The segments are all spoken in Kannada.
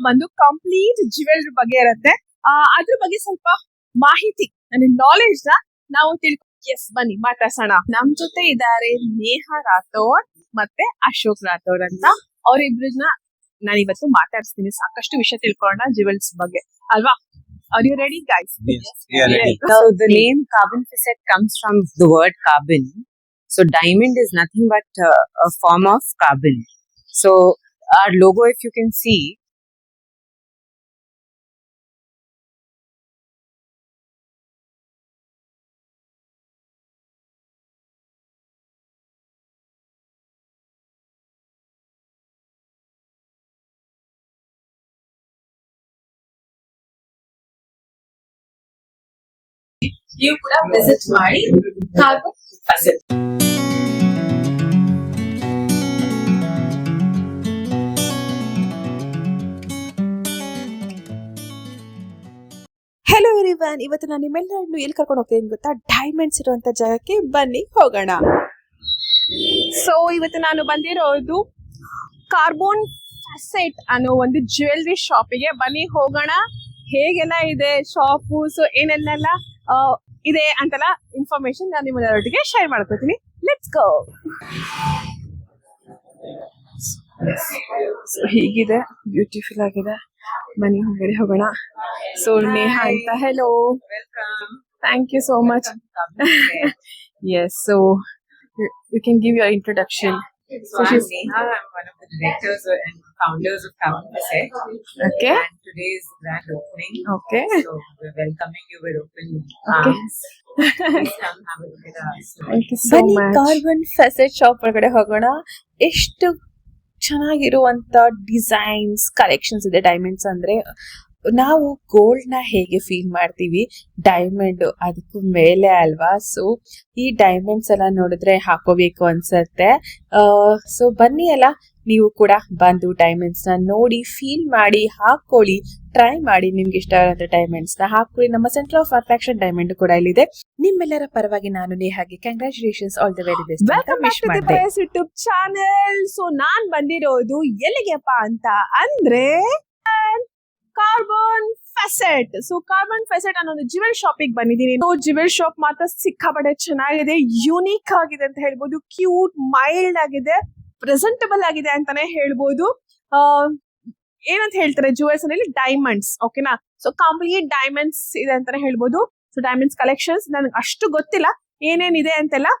ಬಂದು ಕಂಪ್ಲೀಟ್ ಜ್ಯುವೆಲ್ರಿ ಬಗ್ಗೆ ಇರುತ್ತೆ. ಅದ್ರ ಬಗ್ಗೆ ಸ್ವಲ್ಪ ಮಾಹಿತಿ ಅಂದ್ರೆ ನಾಲೆಜ್ ನ ನಾವು ಬನ್ನಿ ಮಾತಾಡ್ಸೋಣ. ನಮ್ ಜೊತೆ ಇದ್ದಾರೆ ನೇಹಾ ರಾಥೋಡ್ ಮತ್ತೆ ಅಶೋಕ್ ರಾಥೋಡ್ ಅಂತ. ಅವರಿಬ್ರನ್ನ ನಾನು ಇವತ್ತು ಮಾತಾಡ್ಸ್ತೀನಿ. ಸಾಕಷ್ಟು ವಿಷಯ ತಿಳ್ಕೊಳ್ಳೋಣ ಜ್ಯುವೆಲ್ಸ್ ಬಗ್ಗೆ ಅಲ್ವಾ? Are you ready, guys? Yes, we are ready. So the name carbon facet comes from the word carbon. So diamond is nothing but a form of carbon. So our logo, if you can see, ನೀವು ಕೂಡ ವಿಸಿಟ್ ಮಾಡಿ ಕಾರ್ಬನ್ ಫೆಸೆಟ್. ಹೆಲೋ ಎವ್ರಿವನ್, ಇವತ್ತು ನಾನು ನಿಮ್ಮೆಲ್ಲರನ್ನು ಎಲ್ಲಿ ಕರ್ಕೊಂಡು ಹೋಗ್ತೀನಿ ಗೊತ್ತಾ? ಡೈಮಂಡ್ಸ್ ಇರುವಂತ ಜಾಗಕ್ಕೆ ಬನ್ನಿ ಹೋಗೋಣ. ಸೊ ಇವತ್ತು ನಾನು ಬಂದಿರೋದು ಕಾರ್ಬನ್ ಫೆಸೆಟ್ ಅನ್ನೋ ಒಂದು ಜ್ಯುವೆಲ್ರಿ ಶಾಪಿಗೆ. ಬನ್ನಿ ಹೋಗೋಣ. ಹೇಗೆಲ್ಲ ಇದೆ ಶಾಪು, ಸೊ ಏನೆಲ್ಲ ಇದೆ ಅಂತೆಲ್ಲ ಇನ್ಫಾರ್ಮೇಶನ್ ನಾನು ನಿಮ್ಮೊಟ್ಟಿಗೆ ಶೇರ್ ಮಾಡ್ಕೊತೀನಿ. Let's go. ಸೊ ಹೀಗಿದೆ, ಬ್ಯೂಟಿಫುಲ್ ಆಗಿದೆ. ಬನ್ನಿ ಹೊರಗಡೆ ಹೋಗೋಣ. ಸೊ ನೇಹಾ ಅಂತ, hello, thank you so much. Yes, so you can give your introduction. so I'm Neha. I'm one of the directors and founders of Carbon Facet. Okay. And today is the grand opening. Okay. So we're welcoming you with open Okay. arms. Please come have a look at us. Thank you so much. Carbon Facet shop ಒಳಗಡೆ ಹೋಗೋಣ. ಎಷ್ಟು ಚೆನ್ನಾಗಿರುವಂತ ಡಿಸೈನ್ಸ್ ಕಲೆಕ್ಷನ್ಸ್ ಇದೆ. ಡೈಮಂಡ್ಸ್ ಅಂದ್ರೆ ನಾವು ಗೋಲ್ಡ್ ನ ಹೇಗೆ ಫೀಲ್ ಮಾಡ್ತೀವಿ, ಡೈಮಂಡ್ ಅದಕ್ಕೂ ಮೇಲೆ ಅಲ್ವಾ. ಸೊ ಈ ಡೈಮಂಡ್ಸ್ ಎಲ್ಲ ನೋಡಿದ್ರೆ ಹಾಕೋಬೇಕು ಅನ್ಸತ್ತೆ. ಸೊ ಬನ್ನಿ ಅಲ್ಲ, ನೀವು ಕೂಡ ಬಂದು ಡೈಮಂಡ್ಸ್ ನ ನೋಡಿ, ಫೀಲ್ ಮಾಡಿ, ಹಾಕೊಳ್ಳಿ, ಟ್ರೈ ಮಾಡಿ. ನಿಮ್ಗೆ ಇಷ್ಟ ಆದಂತ ಡೈಮಂಡ್ಸ್ ನ ಹಾಕೊಳ್ಳಿ. ನಮ್ಮ ಸೆಂಟರ್ ಆಫ್ ಅಟ್ರಾಕ್ಷನ್ ಡೈಮಂಡ್ ಕೂಡ ಇಲ್ಲಿದೆ. ನಿಮ್ಮೆಲ್ಲರ ಪರವಾಗಿ ನಾನು ನೇಹಾಗೆ congratulations, all the very best. Welcome back to the Prize YouTube channel. So ನಾನ್ ಬಂದಿರೋದು ಎಲ್ಲಿಗೆಪ್ಪ ಅಂತ ಅಂದ್ರೆ Carbon Facet. So Carbon Facet ಅನ್ನೋ ಒಂದು ಜ್ಯುವೆಲ್ ಶಾಪಿಗೆ ಬಂದಿದ್ದೀನಿ. ಜ್ಯುವೆಲ್ ಶಾಪ್ ಮಾತ್ರ ಸಿಕ್ಕಾಪಟ್ಟೆ ಚೆನ್ನಾಗಿದೆ, ಯೂನಿಕ್ ಆಗಿದೆ ಅಂತ ಹೇಳ್ಬೋದು. ಕ್ಯೂಟ್, ಮೈಲ್ಡ್ ಆಗಿದೆ, ಪ್ರೆಸೆಂಟಬಲ್ ಆಗಿದೆ ಅಂತಾನೆ ಹೇಳ್ಬೋದು. ಏನಂತ ಹೇಳ್ತಾರೆ ಜ್ಯುವೆಲ್ಸ್ ಅಲ್ಲಿ? ಡೈಮಂಡ್ಸ್. ಓಕೆನಾ? ಸೊ ಕಂಪ್ಲೀಟ್ ಡೈಮಂಡ್ಸ್ ಇದೆ ಅಂತಾನೆ ಹೇಳ್ಬೋದು. ಸೊ ಡೈಮಂಡ್ಸ್ ಕಲೆಕ್ಷನ್ಸ್ ನನಗೆ ಅಷ್ಟು ಗೊತ್ತಿಲ್ಲ ಏನೇನಿದೆ ಅಂತೆಲ್ಲ.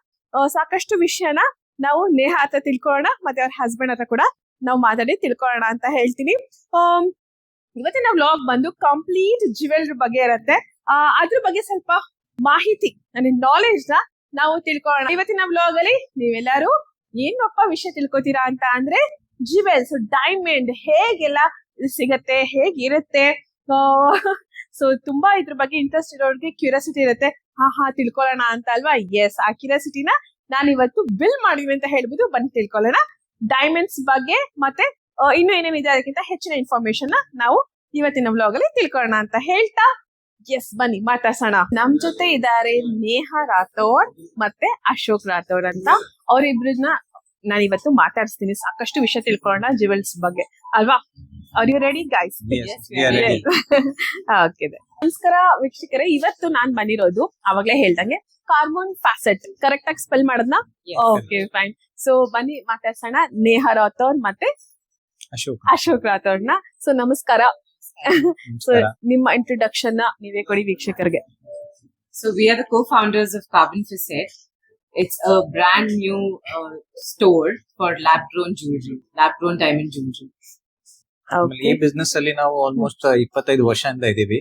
ಸಾಕಷ್ಟು ವಿಷಯನ ನಾವು ನೇಹಾ ಹತ್ರ ತಿಳ್ಕೊಳ್ಳೋಣ, ಮತ್ತೆ ಅವ್ರ ಹಸ್ಬೆಂಡ್ ಹತ್ರ ಕೂಡ ನಾವು ಮಾತಾಡಿ ತಿಳ್ಕೊಳ್ಳೋಣ ಅಂತ ಹೇಳ್ತೀನಿ. ಇವತ್ತಿನ ವ್ಲಾಗ್ ಬಂದು ಕಂಪ್ಲೀಟ್ ಜ್ಯುವೆಲ್ರಿ ಬಗ್ಗೆ ಇರುತ್ತೆ. ಅದ್ರ ಬಗ್ಗೆ ಸ್ವಲ್ಪ ಮಾಹಿತಿ ಅಂದ್ರೆ ನಾಲೆಜ್ ನ ನಾವು ತಿಳ್ಕೊಳ್ಳೋಣ ಇವತ್ತಿನ ವ್ಲಾಗ್ ಅಲ್ಲಿ. ನೀವೆಲ್ಲರೂ ಏನಪ್ಪ ವಿಷಯ ತಿಳ್ಕೊತೀರಾ ಅಂತ ಅಂದ್ರೆ, ಜ್ಯುವೆಲ್ಸ್, ಡೈಮಂಡ್ ಹೇಗೆಲ್ಲ ಸಿಗತ್ತೆ, ಹೇಗಿರುತ್ತೆ. ಸೊ ತುಂಬಾ ಇದ್ರ ಬಗ್ಗೆ ಇಂಟ್ರೆಸ್ಟ್ ಇರೋರಿಗೆ ಕ್ಯೂರಿಯಾಸಿಟಿ ಇರುತ್ತೆ. ಹಾ ತಿಳ್ಕೊಳ್ಳೋಣ ಅಂತ ಅಲ್ವಾ? ಎಸ್, ಆ ಕ್ಯೂರಿಯಾಸಿಟಿನ ನಾನು ಇವತ್ತು ಬಿಲ್ ಮಾಡಿವಿ ಅಂತ ಹೇಳ್ಬೋದು. ಬನ್ನಿ ತಿಳ್ಕೊಳ್ಳೋಣ ಡೈಮಂಡ್ಸ್ ಬಗ್ಗೆ, ಮತ್ತೆ ಇನ್ನು ಏನೇನಿದೆ ಅದಕ್ಕಿಂತ ಹೆಚ್ಚಿನ ಇನ್ಫಾರ್ಮೇಶನ್ ನಾವು ಇವತ್ತಿನ ವ್ಲಾಗ್ ಅಲ್ಲಿ ತಿಳ್ಕೊಳ್ಳೋಣ ಅಂತ ಹೇಳ್ತಾ, ಎಸ್ ಬನ್ನಿ ಮಾತಾಡ್ಸೋಣ. ನಮ್ ಜೊತೆ ಇದ್ದಾರೆ ನೇಹಾ ರಾಥೋಡ್ ಮತ್ತೆ ಅಶೋಕ್ ರಾಥೋಡ್ ಅಂತ. ಅವರಿಬ್ರನ್ನ ನಾನು ಇವತ್ತು ಮಾತಾಡ್ಸ್ತೀನಿ. ಸಾಕಷ್ಟು ವಿಷಯ ತಿಳ್ಕೊಳ್ಳೋಣ ಜ್ಯುವೆಲ್ಸ್ ಬಗ್ಗೆ ಅಲ್ವಾ? Are you ready, guys? Yes, we are ready. Okay. ನಮಸ್ಕಾರ ವೀಕ್ಷಕರೇ, ಇವತ್ತು ನಾನ್ ಬಂದಿರೋದು ಅವಾಗ್ಲೇ ಹೇಳ್ದಂಗೆ ಕಾರ್ಬನ್ ಫೆಸೆಟ್. ಕರೆಕ್ಟ್ ಆಗಿ ಸ್ಪೆಲ್ ಮಾಡೋದ್ನ? Okay, fine. ಸೊ ಬನ್ನಿ ಮಾತಾಡ್ಸೋಣ ನೇಹಾ ರಾಥೋಡ್ ಮತ್ತೆ ಅಶೋಕ್ ರಾಥೋಡ್ನ. ಸೊ ನಮಸ್ಕಾರ. ಸೊ ನಿಮ್ಮ ಇಂಟ್ರೊಡಕ್ಷನ್ ನೀವೇ ಕೊಡಿ ವೀಕ್ಷಕರಿಗೆ. So we are the co-founders of Carbon Facet. It's a brand new store for lab-grown jewelry, lab-grown diamond jewelry. ಈ ಬಿಸ್ನೆಸ್ ಅಲ್ಲಿ ನಾವು ಆಲ್ಮೋಸ್ಟ್ 25 ವರ್ಷದಿಂದ ಇದೀವಿ.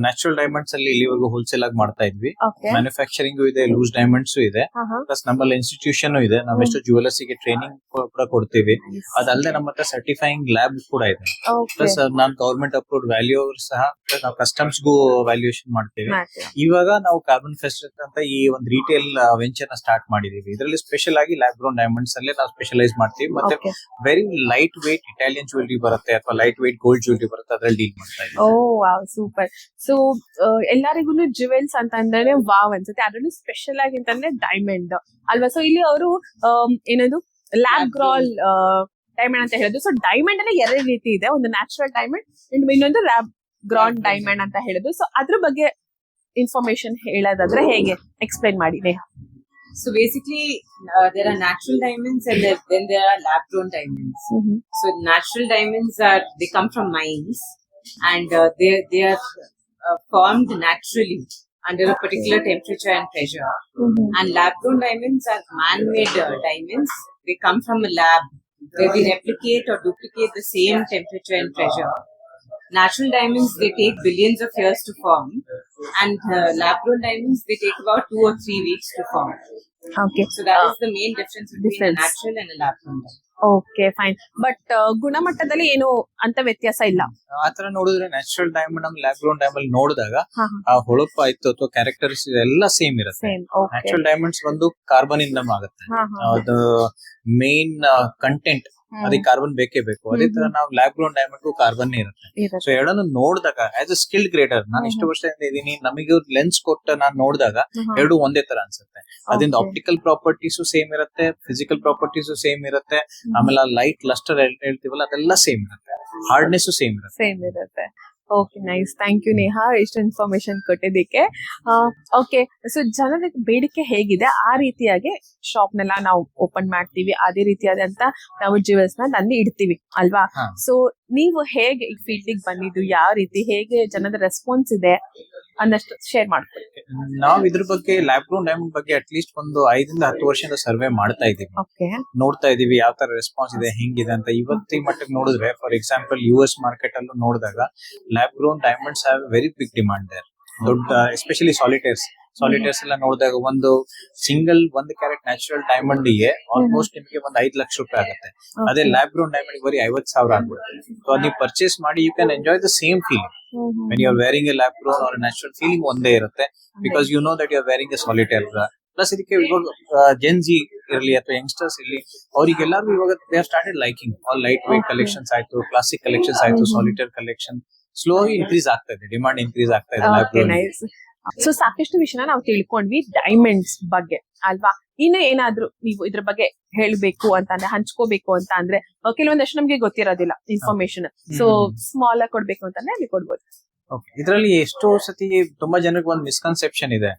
ನ್ಯಾಚುರಲ್ ಡೈಮಂಡ್ಸ್ ಅಲ್ಲಿ ಇಲ್ಲಿವರೆಗೂ ಹೋಲ್ಸೇಲ್ ಆಗಿ ಮಾಡ್ತಾ ಇದ್ವಿ. ಮ್ಯಾನುಫ್ಯಾಕ್ಚರಿಂಗ್ ಇದೆ, ಲೂಸ್ ಡೈಮಂಡ್ಸ್ ಇದೆ, ಪ್ಲಸ್ ನಮ್ಮಲ್ಲಿ ಇನ್ಸ್ಟಿಟ್ಯೂಷನ್ ಇದೆ. ನಾವೆಷ್ಟು ಜುವೆಲರ್ಸ್ ಗೆ ಟ್ರೈನಿಂಗ್ ಕೂಡ ಕೊಡ್ತೀವಿ. ಅದಲ್ಲದೆ ನಮ್ಮ ಹತ್ರ ಸರ್ಟಿಫೈಯಿಂಗ್ ಲ್ಯಾಬ್ ಕೂಡ ಇದೆ. ಪ್ಲಸ್ ನಾನ್ ಗವರ್ಮೆಂಟ್ ಅಪ್ರೂವ್ಡ್ ವ್ಯಾಲ್ಯೂ ಸಹ ನಾವು ಕಸ್ಟಮ್ಸ್ ಗೂ ವ್ಯಾಲ್ಯೂಯೇಷನ್ ಮಾಡ್ತೀವಿ. ಇವಾಗ ನಾವು ಕಾರ್ಬನ್ ಫೆಸೆಟ್ ಅಂತ ಈ ಒಂದು ರಿಟೇಲ್ ವೆಂಚರ್ ನ ಸ್ಟಾರ್ಟ್ ಮಾಡಿದೀವಿ. ಇದರಲ್ಲಿ ಸ್ಪೆಷಲ್ ಆಗಿ ಲ್ಯಾಬ್ ಗ್ರೋನ್ ಡೈಮಂಡ್ಸ್ ಅಲ್ಲೇ ನಾವು ಸ್ಪೆಷಲೈಸ್ ಮಾಡ್ತೀವಿ. ಮತ್ತೆ very light weight Italian jewellery ಬರುತ್ತೆ ಅಥವಾ ಲೈಟ್ ವೇಟ್ ಗೋಲ್ಡ್ ಜ್ಯುವೆಲರಿ ಬರುತ್ತೆ, ಅದ್ರಲ್ಲಿ ಡೀಲ್ ಮಾಡ್ತಾ ಇದ್ದೀವಿ. Wow, super. ಸೊ ಎಲ್ಲರಿಗೂ ಜ್ಯುವೆಲ್ಸ್ ಅಂತ ಅಂದ್ರೆ ವಾವ್ ಅನ್ಸುತ್ತೆ. ಅದರಲ್ಲೂ ಸ್ಪೆಷಲ್ ಆಗಿ ಅಂತಂದ್ರೆ ಡೈಮಂಡ್ ಅಲ್ವಾ? ಸೊ ಇಲ್ಲಿ ಅವರು ಏನದು ಲ್ಯಾಬ್ ಗ್ರೋನ್ ಡೈಮಂಡ್ ಅಂತ ಹೇಳಿದ್ರು. ಸೊ ಡೈಮಂಡ್ ಅಲ್ಲಿ 2 ರೀತಿ ಇದೆ, ಒಂದು ನ್ಯಾಚುರಲ್ ಡೈಮಂಡ್ ಅಂಡ್ ಇನ್ನೊಂದು ಲ್ಯಾಬ್ ಗ್ರೌಂಡ್ ಡೈಮಂಡ್ ಅಂತ ಹೇಳಿದ್ರು. ಸೊ ಅದ್ರ ಬಗ್ಗೆ ಇನ್ಫಾರ್ಮೇಶನ್ ಹೇಳೋದಾದ್ರೆ ಹೇಗೆ ಎಕ್ಸ್ಪ್ಲೈನ್ ಮಾಡಿ Neha. So basically, there are natural diamonds and then there are lab-grown diamonds. So natural diamonds they come from mines and they are formed naturally under a particular temperature and pressure. And lab-grown diamonds are man-made diamonds. They come from a lab where they replicate or duplicate the same temperature and pressure. Natural diamonds, they take billions of years to form, and lab-grown diamonds, they take about 2 or 3 weeks to form. Okay. So that is the main difference between a natural and a lab-grown diamond. Okay fine. But ಗುಣಮಟ್ಟದಲ್ಲಿ ಏನು ಅಂತ ವ್ಯತ್ಯಾಸ ಇಲ್ಲ. ಆತರ ನೋಡಿದ್ರೆ ನ್ಯಾಚುರಲ್ ಡೈಮಂಡ್ ನಮ್ ಲ್ಯಾಬ್ ಗ್ರೌಂಡ್ ಡೈಮಂಡ್ ನೋಡಿದಾಗ ಆ ಹೊಳಪು ಆಯ್ತು ಅಥವಾ ಕ್ಯಾರೆಕ್ಟರ್ಸ್ ಎಲ್ಲ ಸೇಮ್ ಇರುತ್ತೆ. ನ್ಯಾಚುರಲ್ ಡೈಮಂಡ್ಸ್ ಬಂದು ಕಾರ್ಬನ್ ಇಂದ ಆಗುತ್ತೆ, ಅದು ಮೇನ್ ಕಂಟೆಂಟ್ ಅದಕ್ಕೆ ಕಾರ್ಬನ್ ಬೇಕೇ ಬೇಕು. ಅದೇ ತರ ನಾವು ಲ್ಯಾಬ್ ಗ್ರೌಂಡ್ ಡೈಮಂಡ್ ಕಾರ್ಬನ್ ಇರುತ್ತೆ. ಸೊ ಎರಡನ್ನು ನೋಡಿದಾಗ ಆಸ್ ಅ ಸ್ಕಿಲ್ಡ್ ಗ್ರೇಡರ್, ನಾನು ಇಷ್ಟು ವರ್ಷದಿಂದ ಇದೀನಿ, ನಮಗೆ ಲೆನ್ಸ್ ಕೊಟ್ಟ ನಾನು ನೋಡಿದಾಗ ಎರಡು ಒಂದೇ ತರ ಅನ್ಸುತ್ತೆ. ಅದರಿಂದ ಆಪ್ಟಿಕಲ್ ಪ್ರಾಪರ್ಟೀಸು ಸೇಮ್ ಇರುತ್ತೆ, ಫಿಸಿಕಲ್ ಪ್ರಾಪರ್ಟೀಸು ಸೇಮ್ ಇರುತ್ತೆ, ಆಮೇಲೆ ಲೈಟ್ ಲಸ್ಟರ್ ಹೇಳ್ತೀವಲ್ಲ ಅದೆಲ್ಲ ಸೇಮ್ ಇರುತ್ತೆ, ಹಾರ್ಡ್ನೆಸ್ ಸೇಮ್ ಇರುತ್ತೆ. Okay, nice. Thank you Neha, ಇಷ್ಟು ಇನ್ಫಾರ್ಮೇಶನ್ ಕೊಟ್ಟಿದ್ದಕ್ಕೆ. ಓಕೆ, ಸೊ ಜನರ ಬೇಡಿಕೆ ಹೇಗಿದೆ ಆ ರೀತಿಯಾಗಿ ಶಾಪ್ ನೆಲ್ಲ ನಾವು ಓಪನ್ ಮಾಡ್ತೀವಿ, ಅದೇ ರೀತಿಯಾದಂತ ನಾವು ಜ್ಯುವೆಲ್ಸ್ ನ ತಂದು ಇಡ್ತೀವಿ ಅಲ್ವಾ? ಸೊ ನೀವು ಹೇಗೆ ಈ ಫೀಲ್ಡಿಗೆ ಬಂದಿದ್ದು, ಯಾವ ರೀತಿ, ಹೇಗೆ ಜನದ ರೆಸ್ಪಾನ್ಸ್ ಇದೆ ಅನ್ನಷ್ಟು ಶೇರ್ ಮಾಡ್ತೀವಿ. ನಾವ್ ಇದ್ರ ಬಗ್ಗೆ ಲ್ಯಾಬ್ ಗ್ರೌಂಡ್ ಡೈಮಂಡ್ ಬಗ್ಗೆ ಅಟ್ಲೀಸ್ಟ್ ಒಂದು 5 ರಿಂದ 10 ವರ್ಷದಿಂದ ಸರ್ವೆ ಮಾಡ್ತಾ ಇದೀವಿ. ನೋಡ್ತಾ ಇದೀವಿ ಯಾವ ತರ ರೆಸ್ಪಾನ್ಸ್ ಇದೆ, ಹೆಂಗಿದೆ ಅಂತ. ಇವತ್ತಿನ ಮಟ್ಟಕ್ಕೆ ನೋಡಿದ್ರೆ ಫಾರ್ ಎಕ್ಸಾಂಪಲ್ US ಮಾರ್ಕೆಟ್ ಅಲ್ಲೂ ನೋಡಿದಾಗ lab grown diamonds have very big demand there. ದೊಡ್ಡ ಎಸ್ಪೆಷಲಿ ಸಾಲಿಟೇರ್ಸ್ ಎಲ್ಲ ನೋಡಿದಾಗ ಒಂದು ಸಿಂಗಲ್ 1 ಕ್ಯಾರೆಟ್ ನ್ಯಾಚುರಲ್ ಡೈಮಂಡ್ ಗೆ ಆಲ್ಮೋಸ್ಟ್ ನಿಮಗೆ ಒಂದು 5 ಲಕ್ಷ ರೂಪಾಯಿ ಆಗುತ್ತೆ. ಅದೇ ಲ್ಯಾಬ್ ಗ್ರೌಂಡ್ ಡೈಮಂಡ್ ಬರೀ 50,000 ಆಗ್ಬಿಡುತ್ತೆ. ಸೊ ಅದು ನೀವು ಪರ್ಚೇಸ್ ಮಾಡಿ you can enjoy the same feeling. When you are wearing a lab grown or a natural feeling ಒಂದೇ ಇರುತ್ತೆ, because you know that you are wearing a solitaire. Plus ಇದಕ್ಕೆ ಇವಾಗ ಜೆನ್ ಜಿ ಇರಲಿ ಅಥವಾ ಯಂಗ್ಸ್ಟರ್ಸ್ ಇರಲಿ, ಅವರಿಗೆಲ್ಲರೂ ಇವಾಗ they have started liking all light weight collections ಆಯ್ತು, ಕ್ಲಾಸಿಕ್ ಕಲೆಕ್ಷನ್ಸ್ ಆಯ್ತು, ಸಾಲಿಟೇರ್ ಕಲೆಕ್ಷನ್ ಸ್ಲೋಲಿ ಇನ್ಕ್ರೀಸ್ ಆಗ್ತಾ ಇದೆ, ಡಿಮಾಂಡ್ ಇನ್ಕ್ರೀಸ್ ಆಗ್ತಾ ಇದೆ ಲ್ಯಾಬ್ ಗ್ರೋನ್. ಸೊ ಸಾಕಷ್ಟು ವಿಷಯನ ನಾವು ತಿಳ್ಕೊಂಡ್ವಿ ಡೈಮಂಡ್ಸ್ ಬಗ್ಗೆ ಅಲ್ವಾ. ಇನ್ನು ಏನಾದ್ರೂ ನೀವು ಇದ್ರ ಬಗ್ಗೆ ಹೇಳ್ಬೇಕು ಅಂತ ಅಂದ್ರೆ, ಹಂಚ್ಕೋಬೇಕು ಅಂತ ಅಂದ್ರೆ, ಕೆಲವೊಂದಷ್ಟು ನಮ್ಗೆ ಗೊತ್ತಿರೋದಿಲ್ಲ ಇನ್ಫಾರ್ಮೇಶನ್, ಸೊ ಸ್ಮಾಲ್ ಆಗಿ ಕೊಡ್ಬೇಕು ಅಂತಂದ್ರೆ ಅಲ್ಲಿ ಕೊಡ್ಬೋದು. ಇದರಲ್ಲಿ ಎಷ್ಟೋ ಸತಿ ತುಂಬಾ ಜನಕ್ಕೆ ಒಂದು ಮಿಸ್ಕನ್ಸೆಪ್ಷನ್ ಇದೆ,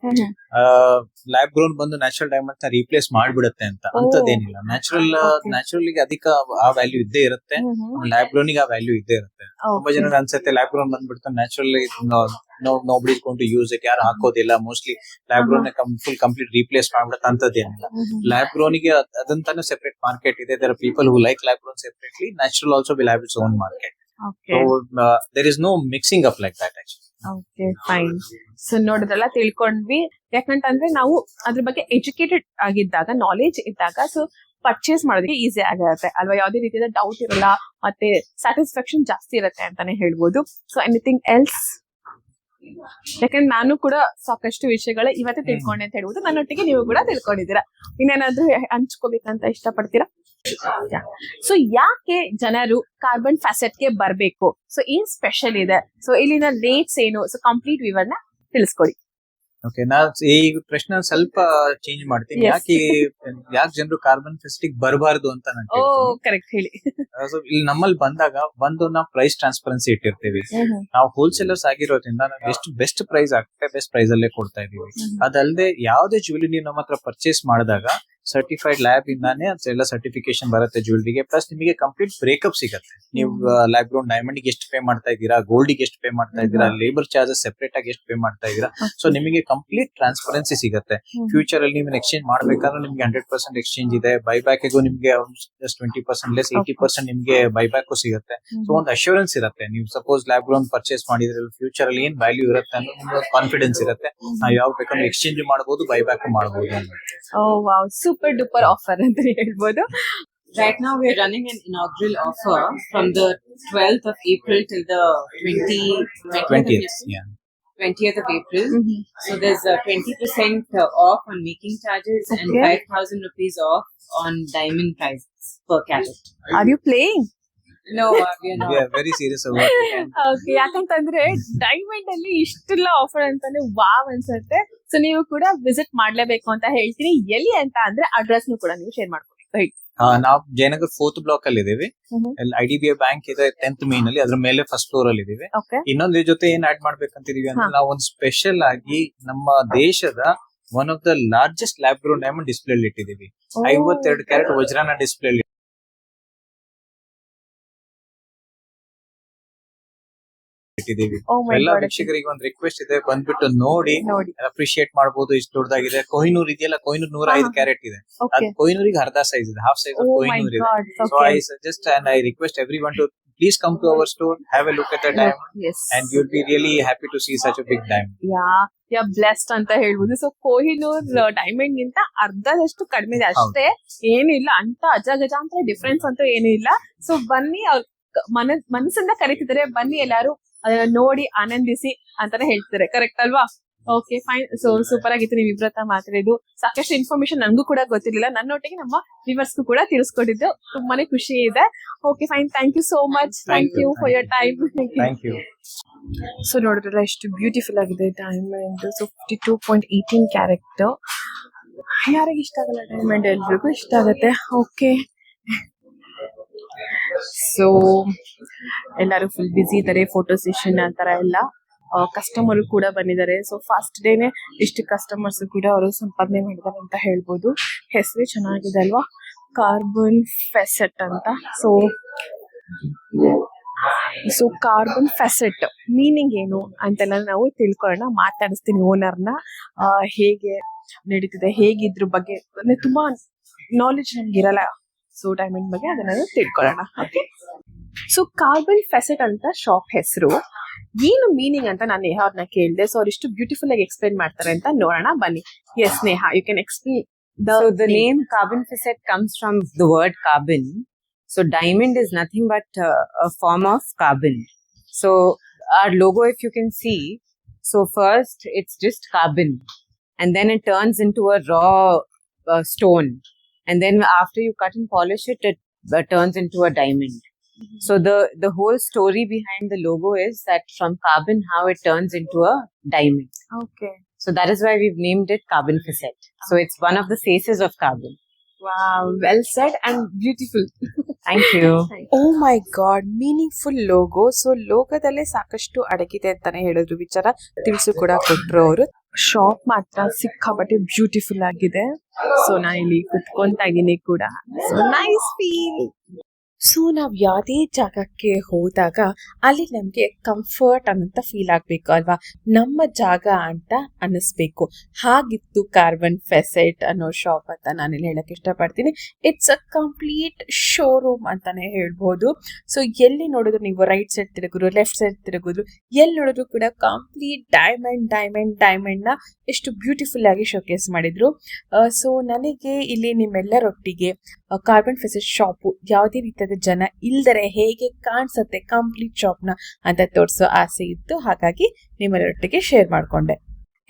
ಲ್ಯಾಬ್ ಗ್ರೋನ್ ಬಂದು ನ್ಯಾಚುರಲ್ ಡೈಮಂಡ್ ನ ರೀಪ್ಲೇಸ್ ಮಾಡ್ಬಿಡುತ್ತೆ ಅಂತ. ಅಂತದೇನಿಲ್ಲ. ನ್ಯಾಚುರಲ್ ಗೆ ಅಧಿಕ ಆ ವ್ಯಾಲ್ಯೂ ಇದ್ದೇ ಇರುತ್ತೆ, ಲ್ಯಾಬ್ ಗ್ರೋನ್ ಗೆ ಆ ವ್ಯಾಲ್ಯೂ ಇದ್ದೇ ಇರುತ್ತೆ. ತುಂಬಾ ಜನಕ್ಕೆ ಅನ್ಸುತ್ತೆ ಲ್ಯಾಬ್ ಗ್ರೋನ್ ಬಂದ್ಬಿಡ್ತು natural nobody is going to use it, ಯಾರು ಹಾಕೋದಿಲ್ಲ, mostly lab grown full complete replace ಮಾಡ್ಬಿಡುತ್ತೆ ಅಂತದೇನಿಲ್ಲ. ಲ್ಯಾಬ್ ಗ್ರೋನ್ ಗೆ ಅದಂತಾನು ಸೆಪರೇಟ್ ಮಾರ್ಕೆಟ್ ಇದೆ. there are people who like lab grown separately. Natural also will have its own market. Okay. So there is no mixing up like that actually. Okay, fine. So ನೋಡಿದ್ರಲ್ಲ, ತಿಳ್ಕೊಂಡ್ವಿ. ಯಾಕಂತಂದ್ರೆ ನಾವು ಅದ್ರ ಬಗ್ಗೆ ಎಜುಕೇಟೆಡ್ ಆಗಿದ್ದಾಗ, ನಾಲೆಜ್ ಇದ್ದಾಗ, ಸೊ ಪರ್ಚೇಸ್ ಮಾಡೋದಕ್ಕೆ ಈಸಿ ಆಗಿರುತ್ತೆ ಅಲ್ವಾ. ಯಾವುದೇ ರೀತಿಯ ಡೌಟ್ ಇರಲ್ಲ, ಮತ್ತೆ ಸ್ಯಾಟಿಸ್ಫ್ಯಾಕ್ಷನ್ ಜಾಸ್ತಿ ಇರುತ್ತೆ ಅಂತಾನೆ ಹೇಳ್ಬೋದು. So anything else? ಯಾಕಂದ್ರೆ ನಾನು ಕೂಡ ಸಾಕಷ್ಟು ವಿಷಯಗಳ ಇವತ್ತೇ ತಿಳ್ಕೊಂಡೆ ಅಂತ ಹೇಳ್ಬೋದು, ನನ್ನೊಟ್ಟಿಗೆ ನೀವು ಕೂಡ ತಿಳ್ಕೊಂಡಿದ್ದೀರಾ. ಇನ್ನೇನಾದ್ರೂ ಹಂಚ್ಕೋಬೇಕಂತ ಇಷ್ಟಪಡ್ತೀರಾ? ಸೊ ಯಾಕೆ ಜನರು ಕಾರ್ಬನ್ ಫ್ಯಾಸೆಟ್ ಗೆ ಬರ್ಬೇಕು? ಸೊ ಏನ್ ಸ್ಪೆಷಲ್ ಇದೆ? ಸೊ ಇಲ್ಲಿನ ರೇಟ್ಸ್ ಏನು? ಸೊ ಕಂಪ್ಲೀಟ್ ವಿವರಣ ತಿಳಿಸ್ಕೊಡಿ. ಓಕೆ, ನಾ ಈ ಪ್ರಶ್ನೆ ಸ್ವಲ್ಪ ಚೇಂಜ್ ಮಾಡ್ತೀನಿ. ಯಾಕೆ ಜನರು ಕಾರ್ಬನ್ ಫೆಸ್ಟಿಕ್ ಬರಬಾರ್ದು ಅಂತ ನಾನು ಕರೆಕ್ಟ್ ಹೇಳಿ. ಇಲ್ಲಿ ನಮ್ಮಲ್ಲಿ ಬಂದಾಗ ಒಂದು ನಾವು ಪ್ರೈಸ್ ಟ್ರಾನ್ಸ್ಪರೆನ್ಸಿ ಇಟ್ಟಿರ್ತೀವಿ. ನಾವು ಹೋಲ್ಸೇಲರ್ಸ್ ಆಗಿರೋದ್ರಿಂದ ನಾವು ಎಷ್ಟು ಬೆಸ್ಟ್ ಪ್ರೈಸ್ ಆಗುತ್ತೆ ಬೆಸ್ಟ್ ಪ್ರೈಸ್ ಅಲ್ಲೇ ಕೊಡ್ತಾ ಇದೀವಿ. ಅದಲ್ಲದೆ ಯಾವುದೇ ಜ್ಯುವೆಲರಿ ನೀವು ನಮ್ಮ ಹತ್ರ ಪರ್ಚೇಸ್ ಮಾಡಿದಾಗ ಸರ್ಟಿಫೈಡ್ ಲ್ಯಾಬ್ ಇಂದಾನೆ ಎಲ್ಲ ಸರ್ಟಿಫಿಕೇಶನ್ ಬರುತ್ತೆ ಜ್ಯುವೆಲರಿಗೆ. ಪ್ಲಸ್ ನಿಮಗೆ ಕಂಪ್ಲೀಟ್ ಬ್ರೇಕಪ್ ಸಿಗುತ್ತೆ. ನೀವು ಲ್ಯಾಬ್ ಗ್ರೌಂಡ್ ಡೈಮಂಡ್ ಗೆ ಎಷ್ಟು ಪೇ ಮಾಡ್ತಾ ಇದ್ದೀರಾ, ಗೋಲ್ಡ್ ಗೆ ಎಷ್ಟು ಪೇ ಮಾಡ್ತಾ ಇದ್ದೀರಾ, ಲೇಬರ್ ಚಾರ್ಜಸ್ ಸೆಪರೇಟ್ ಆಗಿ ಎಷ್ಟು ಪೇ ಮಾಡ್ತಾ ಇದ್ದೀರಾ. ಸೊ ನಿಮಗೆ ಕಂಪ್ಲೀಟ್ ಟ್ರಾನ್ಸ್ಪರೆನ್ಸಿ ಸಿಗುತ್ತೆ. ಫ್ಯೂಚರ್ ಅಲ್ಲಿ ನೀವು ಎಕ್ಸ್ಚೇಂಜ್ ಮಾಡ್ಬೇಕಾದ್ರೆ ನಿಮ್ಗೆ 100% ಎಕ್ಸ್ಚೇಂಜ್ ಇದೆ. ಬೈಬ್ಯಾಕ್ ಗೂ ನಿಮ್ಗೆ ಜಸ್ಟ್ 20% ಲೆಸ್ 80% ನಿಮ್ಗೆ ಬೈಬ್ಯಾಕ್ ಸಿಗುತ್ತೆ. ಸೊ ಒಂದು ಅಶ್ಯೂರೆನ್ಸ್ ಇರುತ್ತೆ. ನೀವು ಸಪೋಸ್ ಲ್ಯಾಬ್ ಗ್ರೌಂಡ್ ಪರ್ಚೇಸ್ ಮಾಡಿದ್ರೆ ಫ್ಯೂಚರ್ ಅಲ್ಲಿ ಏನ್ ವ್ಯಾಲ್ಯೂ ಇರುತ್ತೆ ಅನ್ನೋ ನಿಮ್ಗೆ ಕಾನ್ಫಿಡೆನ್ಸ್ ಇರುತ್ತೆ. ನಾವು ಯಾವ ಬೇಕಾದ್ರೂ ಎಕ್ಸ್ಚೇಂಜ್ ಮಾಡಬಹುದು, ಬೈಬ್ಯಾಕ್ ಮಾಡಬಹುದು. ಸೂಪರ್ ಡೂಪರ್ ಆಫರ್ ಅಂತ ಹೇಳ್ಬೋದು. Right now we are running an inaugural offer from the 12th of April till the 20th of April. So there's a 20% off on making charges and 5,000 rupees off on diamond prices per carat. Are you playing? No, we are not. We are very serious about it. Okay, ಯಾಕಂತಂದ್ರೆ ಡೈಮಂಡ್ ಅಲ್ಲಿ ಇಷ್ಟೆಲ್ಲ ಆಫರ್ ಅಂತಾನೆ ವಾವ್ ಅನ್ಸುತ್ತೆ. ಸೊ ನೀವು ಕೂಡ ವಿಸಿಟ್ ಮಾಡ್ಲೇಬೇಕು ಅಂತ ಹೇಳ್ತೀನಿ. ಎಲ್ಲಿ ಅಂತ ಅಂದ್ರೆ ಅಡ್ರೆಸ್ ಕೂಡ ನೀವು ಶೇರ್ ಮಾಡ್ಕೊಳ್ಳಿ. ನಾವು ಜಯನಗರ್ 4th ಬ್ಲಾಕ್ ಅಲ್ಲಿ ಇದೀವಿ. IDBI ಬ್ಯಾಂಕ್ ಇದೆ 10th ಮೇನ್ ಅಲ್ಲಿ, ಅದ್ರ ಮೇಲೆ ಫಸ್ಟ್ ಫ್ಲೋರ್ ಅಲ್ಲಿ ಇದೀವಿ. ಇನ್ನೊಂದ್ರ ಜೊತೆ ಏನ್ ಆಡ್ ಮಾಡ್ಬೇಕಂತಿದೀವಿ ಅಂದ್ರೆ ನಾವು ಒಂದು ಸ್ಪೆಷಲ್ ಆಗಿ ನಮ್ಮ ದೇಶದ one of the largest lab grown diamond display ಇಟ್ಟಿದೀವಿ. 52 ಕ್ಯಾರೆಟ್ ವಜ್ರಾನ ಡಿಸ್ಪ್ಲೇ ಇಟ್ಟಿದೀವಿ. ಎಲ್ಲ ವೀಕ್ಷಕರಿಗೆ ಒಂದು ರಿಕ್ವೆಸ್ಟ್ ಇದೆ, ಬಂದ್ಬಿಟ್ಟು ನೋಡಿ ಅಪ್ರಿಶಿಯೇಟ್ ಮಾಡಬಹುದು. ಇಷ್ಟು ದೊಡ್ಡದಾಗಿದೆ. ಕೊಹಿನೂರ್ ಇದೆಯಲ್ಲ, ಕೊಹಿನೂರ್ 105 ಕ್ಯಾರೆಟ್ ಇದೆ. ಅದು ಕೊಹಿನೂರಿಗೆ ಅರ್ಧ ಸೈಜ್ ಇದೆ, ಹಾಫ್ ಸೈಜ್ ಕೊಹಿನೂರ್ ಇದೆ. So I suggest and I request everyone to please come to our store, have a look at the diamond, and you'll be really happy to see such a big diamond. Yeah blessed ಅಂತ ಹೇಳ್ಬೋದು. ಸೊ ಕೊಹಿನೂರ್ ಡೈಮಂಡ್ ಗಿಂತ ಅರ್ಧದಷ್ಟು ಕಡಿಮೆ ಇದೆ ಅಷ್ಟೇ, ಏನು ಇಲ್ಲ ಅಂತ ಅಜಗಜ ಅಂತ ಡಿಫ್ರೆನ್ಸ್ ಅಂತೂ ಏನು ಇಲ್ಲ. ಸೊ ಬನ್ನಿ, ಅವ್ರ ಮನಸ್ಸಿಂದ ಕರೀತಿದ್ದಾರೆ, ಬನ್ನಿ ಎಲ್ಲಾರು ನೋಡಿ ಆನಂದಿಸಿ ಅಂತಾನೆ ಹೇಳ್ತಾರೆ. ಕರೆಕ್ಟ್ ಅಲ್ವಾ? Okay fine. ಸೊ ಸೂಪರ್ ಆಗಿತ್ತು ನೀವು ಇಬ್ರ ಹತ್ರ ಮಾತಾಡಿದ್ದು. ಸಾಕಷ್ಟು ಇನ್ಫಾರ್ಮೇಶನ್ ನನಗೂ ಕೂಡ ಗೊತ್ತಿರ್ಲಿಲ್ಲ, ನನ್ನೊಟ್ಟಿಗೆ ನಮ್ಮ ವ್ಯೂವರ್ಸ್ಗೂ ಕೂಡ ತಿಳಿಸ್ಕೊಟ್ಟಿದ್ದು. ತುಂಬಾನೇ ಖುಷಿ ಇದೆ. Okay fine, thank you so much. Thank you for your time. Thank you. So ನೋಡಿದ್ರಲ್ಲ ಎಷ್ಟು ಬ್ಯೂಟಿಫುಲ್ ಆಗಿದೆ ಡೈಮಂಡ್. So 52.18 carrot. ಯಾರಿಗೆ ಇಷ್ಟ ಆಗಲ್ಲ ಡೈಮಂಡ್? ಎಲ್ರಿಗೂ ಇಷ್ಟ ಆಗತ್ತೆ. ಓಕೆ, ಸೊ ಎಲ್ಲರೂ ಫುಲ್ ಬಿಸಿ ಇದ್ದಾರೆ, ಫೋಟೋ ಸೆಷನ್ ಆ ತರ ಎಲ್ಲ. ಕಸ್ಟಮರ್ ಕೂಡ ಬಂದಿದ್ದಾರೆ. ಸೊ ಫಸ್ಟ್ ಡೇನೆ ಇಷ್ಟು ಕಸ್ಟಮರ್ಸ್ ಕೂಡ ಅವರು ಸಂಪಾದನೆ ಮಾಡಿದ್ದಾರೆ ಅಂತ ಹೇಳ್ಬೋದು. ಹೆಸರು ಚೆನ್ನಾಗಿದೆ ಅಲ್ವಾ, ಕಾರ್ಬನ್ ಫೆಸೆಟ್ ಅಂತ. ಸೊ ಕಾರ್ಬನ್ ಫೆಸೆಟ್ ಮೀನಿಂಗ್ ಏನು ಅಂತೆಲ್ಲ ನಾವು ತಿಳ್ಕೊಳ್ಳೋಣ. ಮಾತಾಡಿಸ್ತೀನಿ ಓನರ್ನ, ಹೇಗೆ ನಡೀತಿದೆ, ಹೇಗಿದ್ರ ಬಗ್ಗೆ ಅಂದ್ರೆ ತುಂಬಾ ನಾಲೆಜ್ ನಮ್ಗಿರಲ್ಲ. ಸೊ ಡೈಮಂಡ್ ಬಗ್ಗೆ ಅದನ್ನ ತಿಳ್ಕೊಳ್ಳೋಣ. ಓಕೆ, ಸೊ ಕಾರ್ಬನ್ ಫೆಸೆಟ್ ಅಂತ ಶಾಪ್ ಹೆಸರು. ಏನು ಮೀನಿಂಗ್ ಅಂತ ನಾನು ನೇಹಾ ಅವ್ರನ್ನ ಕೇಳಿದೆ. ಸೊ ಅವ್ರು ಇಷ್ಟು ಬ್ಯೂಟಿಫುಲ್ ಆಗಿ ಎಕ್ಸ್ಪ್ಲೈನ್ ಮಾಡ್ತಾರೆ ಅಂತ ನೋಡೋಣ ಬನ್ನಿ. Yes Neha, you can explain. So the name carbon facet comes from the word carbon. So diamond is nothing but a form of carbon. So our logo, if you can see, so first it's just carbon, and then it turns into a raw stone, and then after you cut and polish it, it turns into a diamond. So the whole story behind the logo is that from carbon, how it turns into a diamond. Okay. So that is why we've named it carbon facet. So it's one of the faces of carbon. Wow, well said and beautiful. Thank you. Oh my god, meaningful logo. So ಲೋಗೋದಲ್ಲೇ ಸಾಕಷ್ಟು ಅಡಗಿದೆ ಅಂತಾನೆ ಹೇಳಿದ್ರು, ವಿಚಾರ ತಿಳಿಸು ಕೂಡ ಕೊಟ್ರು ಅವರು. ಶಾಪ್ ಮಾತ್ರ ಸಿಕ್ಕಾಪಟ್ಟೆ ಬ್ಯೂಟಿಫುಲ್ ಆಗಿದೆ. ಸೊ ನಾನು ಇಲ್ಲಿ ಕುತ್ಕೊಂತಾ ಇದ್ದೀನಿ ಕೂಡ. So nice feel. ಸೊ ನಾವ್ ಯಾವ್ದೇ ಜಾಗಕ್ಕೆ ಹೋದಾಗ ಅಲ್ಲಿ ನಮ್ಗೆ ಕಂಫರ್ಟ್ ಅನ್ನಂತ ಫೀಲ್ ಆಗ್ಬೇಕು ಅಲ್ವಾ, ನಮ್ಮ ಜಾಗ ಅಂತ ಅನ್ನಿಸ್ಬೇಕು. ಹಾಗಿತ್ತು ಕಾರ್ಬನ್ ಫೆಸೆಟ್ ಅನ್ನೋ ಶಾಪ್ ಅಂತ ನಾನಿಲ್ಲಿ ಹೇಳಕ್ ಇಷ್ಟಪಡ್ತೀನಿ. ಇಟ್ಸ್ ಅ ಕಂಪ್ಲೀಟ್ ಶೋರೂಮ್ ಅಂತಾನೆ ಹೇಳ್ಬೋದು. ಸೊ ಎಲ್ಲಿ ನೋಡಿದ್ರು ನೀವು ರೈಟ್ ಸೈಡ್ ತಿರುಗಿದ್ರು, ಲೆಫ್ಟ್ ಸೈಡ್ ತಿರುಗಿದ್ರು, ಎಲ್ಲಿ ನೋಡಿದ್ರು ಕೂಡ ಕಂಪ್ಲೀಟ್ ಡೈಮಂಡ್ ಡೈಮಂಡ್ ಡೈಮಂಡ್ ನ ಎಷ್ಟು ಬ್ಯೂಟಿಫುಲ್ ಆಗಿ ಶೋಕೇಸ್ ಮಾಡಿದ್ರು. ಸೊ ನನಗೆ ಇಲ್ಲಿ ನಿಮ್ಮೆಲ್ಲರೊಟ್ಟಿಗೆ ಕಾರ್ಬನ್ ಫೆಸೆಟ್ ಶಾಪು ಯಾವುದೇ ರೀತಿಯಾದ ಜನ ಇಲ್ದರೆ ಹೇಗೆ ಕಾಣಿಸುತ್ತೆ ಕಂಪ್ಲೀಟ್ ಶಾಪ್ ನ ಅಂತ ತೋರಿಸೋ ಆಸೆ ಇತ್ತು. ಹಾಗಾಗಿ ನಿಮ್ಮೆಲ್ಲರೊಟ್ಟಿಗೆ ಶೇರ್ ಮಾಡ್ಕೊಂಡೆ.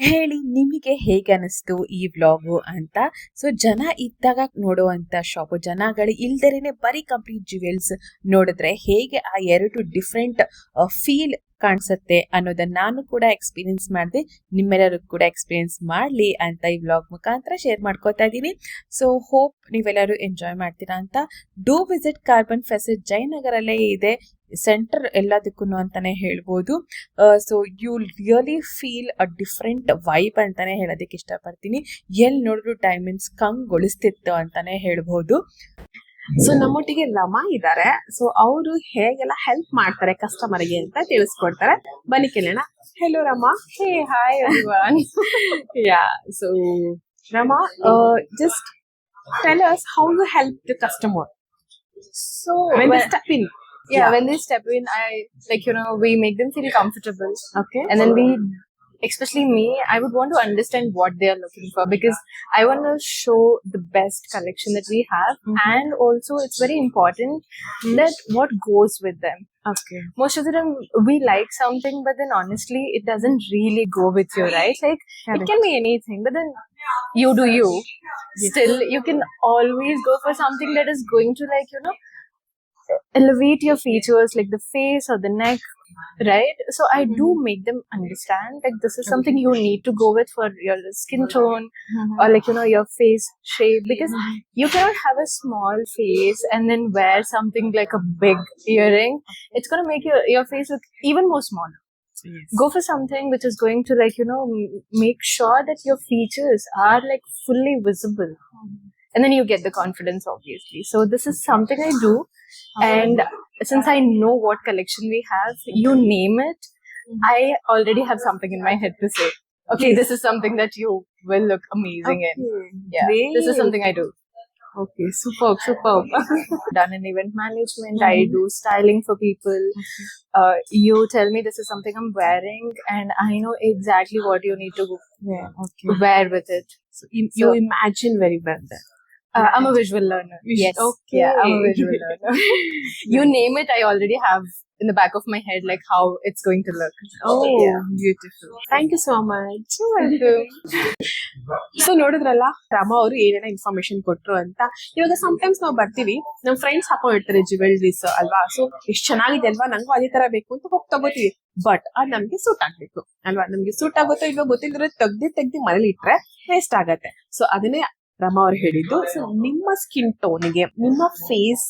ಹೇಳಿ ನಿಮಗೆ ಹೇಗೆ ಅನಿಸ್ತು ಈ ವ್ಲಾಗು ಅಂತ. ಸೊ ಜನ ಇದ್ದಾಗ ನೋಡುವಂತ ಶಾಪು, ಜನಗಳು ಇಲ್ದರೇನೆ ಬರೀ ಕಂಪ್ಲೀಟ್ ಜ್ಯುವೆಲ್ಸ್ ನೋಡಿದ್ರೆ ಹೇಗೆ ಆ ಎರಡು ಡಿಫ್ರೆಂಟ್ ಫೀಲ್ ಕಾಣಿಸುತ್ತೆ ಅನ್ನೋದನ್ನ ನಾನು ಕೂಡ ಎಕ್ಸ್ಪೀರಿಯನ್ಸ್ ಮಾಡಿದೆ, ನಿಮ್ಮೆಲ್ಲರೂ ಕೂಡ ಎಕ್ಸ್ಪೀರಿಯನ್ಸ್ ಮಾಡಲಿ ಅಂತ ಈ ವ್ಲಾಗ್ ಮುಖಾಂತರ ಶೇರ್ ಮಾಡ್ಕೋತಾ ಇದ್ದೀನಿ. ಸೊ ಹೋಪ್ ನೀವೆಲ್ಲರೂ ಎಂಜಾಯ್ ಮಾಡ್ತೀರಾ ಅಂತ. ಡೂ ವಿಸಿಟ್ ಕಾರ್ಬನ್ ಫೆಸೆಟ್, ಜಯನಗರಲ್ಲೇ ಇದೆ, ಸೆಂಟರ್ ಎಲ್ಲದಕ್ಕೂ ಅಂತಾನೆ ಹೇಳ್ಬೋದು. So you really feel a different vibe ಅಂತಾನೆ ಹೇಳೋದಕ್ಕೆ ಇಷ್ಟಪಡ್ತೀನಿ. ಎಲ್ಲಿ ನೋಡಿದ್ರು ಡೈಮಂಡ್ಸ್ ಕಂಗೊಳಿಸ್ತಿತ್ತು ಅಂತಾನೆ ಹೇಳ್ಬೋದು. ಸೊ ನಮ್ಮೊಟ್ಟಿಗೆ ರಮಾ ಇದ್ದಾರೆ. ಸೊ ಅವರು ಹೇಗೆಲ್ಲ ಹೆಲ್ಪ್ ಮಾಡ್ತಾರೆ ಕಸ್ಟಮರ್ಗೆ ಅಂತ ತಿಳಿಸ್ಕೊಡ್ತಾರೆ. ಬನ್ನಿ ಕೇಳೋಣ. Hello Rama. Hey hi everyone. Yeah, so Rama, just tell us how you help the customer. So When they step in. when they step in, I we make them feel comfortable. Okay. And then especially me, I would want to understand what they are looking for, because I want to show the best collection that we have. And also it's very important that what goes with them. Okay. Most of the time we like something, but then honestly it doesn't really go with you, right? Like it can be anything, but then you do you. Still you can always go for something that is going to elevate your features, like the face or the neck. right? So I do make them understand like this is something you need to go with for your skin tone or like your face shape, because you cannot have a small face and then wear something like a big earring. It's going to make your face look even more smaller. Go for something which is going to like make sure that your features are like fully visible, and then you get the confidence, obviously. So this is something I do. And since I know what collection we have, you name it, I already have something in my head to say, okay, this is something that you will look amazing in. Yeah, Great. this is something I do. Okay, superb. Done in event management. I do styling for people. You tell me this is something I'm wearing, and I know exactly what you need to wear with it. So you imagine very well then. I'm a visual learner. Yes. Okay. Yeah, I'm a visual learner. You name it, I already have in the back of my head like how it's going to look. Oh, Yeah. beautiful. Thank you so much. So ನೋಡಿದ್ರಲ್ಲ ರಾಮ ಅವರು ಏನೇನ ಇನ್ಫಾರ್ಮೇಶನ್ ಕೊಟ್ರು ಅಂತ. ಇವಾಗ ಸಮ್ಟೈಮ್ಸ್ ನಾವು ಬರ್ತೀವಿ, ನಮ್ ಫ್ರೆಂಡ್ಸ್ ಹಾಕೊಂಡಿರ್ತಾರೆ ಜ್ಯುವೆಲ್ರೀಸ್ ಅಲ್ವಾ, ಸೊ ಎಷ್ಟ್ ಚೆನ್ನಾಗಿದೆ ಅಲ್ವಾ, ನಂಗೂ ಅದೇ ತರ ಬೇಕು ಅಂತ ಹೋಗಿ ತಗೋತೀವಿ. ಬಟ್ ಅದ್ ನಮ್ಗೆ ಸೂಟ್ ಆಗ್ಬೇಕು ಅಲ್ವಾ, ನಮ್ಗೆ ಸೂಟ್ ಆಗುತ್ತೋ ಇವಾಗ ಗೊತ್ತಿದ್ರೆ ತೆಗ್ದಿ ಮನೇಲಿ ಇಟ್ರೆ ವೇಸ್ಟ್ ಆಗತ್ತೆ. ಸೊ ಅದನ್ನೇ ರಮ ಅವ್ರು ಹೇಳಿದ್ದು. ಸೊ ನಿಮ್ಮ ಸ್ಕಿನ್ ಟೋನ್ಗೆ, ನಿಮ್ಮ ಫೇಸ್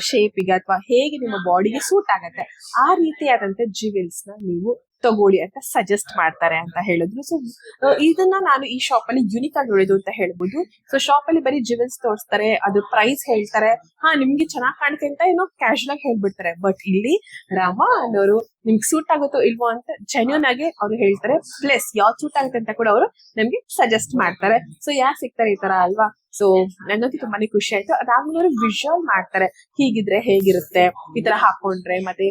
ಶೇಪಿಗೆ ಅಥವಾ ಹೇಗೆ ನಿಮ್ಮ ಬಾಡಿಗೆ ಸೂಟ್ ಆಗತ್ತೆ ಆ ರೀತಿಯಾದಂತ ಜ್ಯುವೆಲ್ಸ್ ನ ನೀವು ತಗೊಳ್ಳಿ ಅಂತ ಸಜೆಸ್ಟ್ ಮಾಡ್ತಾರೆ ಅಂತ ಹೇಳಿದ್ರು. ಸೊ ಇದನ್ನ ನಾನು ಈ ಶಾಪ್ ಅಲ್ಲಿ ಯೂನಿಕ್ ಆಗಿ ನೋಡಿದ್ದು ಅಂತ ಹೇಳ್ಬೋದು. ಸೊ ಶಾಪ್ ಅಲ್ಲಿ ಬರೀ ಜ್ಯುವೆಲ್ಸ್ ತೋರಿಸ್ತಾರೆ, ಅದ್ರ ಪ್ರೈಸ್ ಹೇಳ್ತಾರೆ, ನಿಮ್ಗೆ ಚೆನ್ನಾಗ್ ಕಾಣುತ್ತೆ ಅಂತ ಏನೋ ಕ್ಯಾಶುವಲ್ ಆಗಿ ಹೇಳ್ಬಿಡ್ತಾರೆ. ಬಟ್ ಇಲ್ಲಿ ರಾಮ ಅನ್ನೋರು ನಿಮ್ಗೆ ಸೂಟ್ ಆಗುತ್ತೋ ಇಲ್ವೋ ಅಂತ ಜೆನ್ಯೂನ್ ಆಗಿ ಅವ್ರು ಹೇಳ್ತಾರೆ. ಪ್ಲಸ್ ಯಾವ್ದು ಸೂಟ್ ಆಗುತ್ತೆ ಅಂತ ಕೂಡ ಅವರು ನಮ್ಗೆ ಸಜೆಸ್ಟ್ ಮಾಡ್ತಾರೆ. ಸೊ ಯಾರು ಸಿಗ್ತಾರೆ ಈ ತರ ಅಲ್ವಾ. ಸೊ ನಂಗಂತೂ ತುಂಬಾನೇ ಖುಷಿ ಆಯ್ತು. ಅದಾದ್ಮೇಲೆ ವಿಜುವಲ್ ಮಾಡ್ತಾರೆ, ಹೀಗಿದ್ರೆ ಹೇಗಿರುತ್ತೆ, ಈ ತರ ಹಾಕೊಂಡ್ರೆ. ಮತ್ತೆ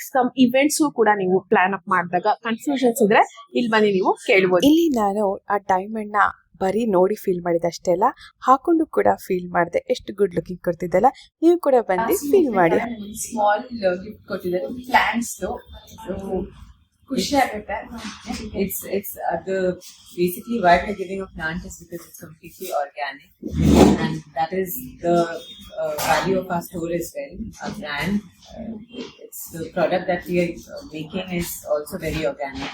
ಸಮ್ ಇವೆಂಟ್ಸ್ ಕೂಡ ನೀವು ಪ್ಲಾನ್ ಅಪ್ ಮಾಡಿದಾಗ ಕನ್ಫ್ಯೂಷನ್ಸ್ ಇದ್ರೆ ಇಲ್ಲಿ ಬಂದು ನೀವು ಕೇಳ್ಬೋದು. ಇಲ್ಲಿ ನಾನು ಆ ಡೈಮಂಡ್ ನ ಬರೀ ನೋಡಿ ಫೀಲ್ ಮಾಡಿದಷ್ಟೇ ಅಲ್ಲ, ಹಾಕೊಂಡು ಕೂಡ ಫೀಲ್ ಮಾಡಿದೆ. ಎಷ್ಟು ಗುಡ್ ಲುಕಿಂಗ್ ಕೊಡ್ತಿದ್ದಲ್ಲ, ನೀವು ಕೂಡ ಬಂದು ಫೀಲ್ ಮಾಡಿ. ಸ್ಮಾಲ್ ಗಿಫ್ಟ್ ಕೊಟ್ಟಿದ್ದಾರೆ, ಪ್ಲಾಂಟ್ಸ್. ಖುಷಿ ಆಗುತ್ತೆ. It's the basically why we're giving a plant is because it's completely organic, and that is the value of our store as well. Our brand, it's the product that we are making is also very organic.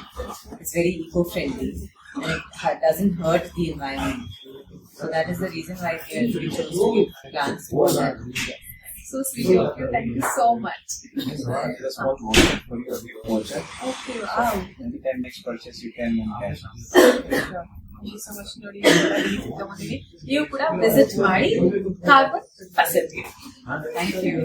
It's very eco-friendly, and it doesn't hurt the environment. So that is the reason why we chose to give plants for that. So sweet of you. Thank you so much. That's what we want for you. Okay, wow. Anytime next purchase you can cash. Thank you so much. ನೋಡಿ ತಗೊಂಡಿನಿ, ನೀವು ಕೂಡ ವಿಸಿಟ್ ಮಾಡಿ ಕಾರ್ಬನ್ ಫೆಸಿಲಿಟಿ. Thank you.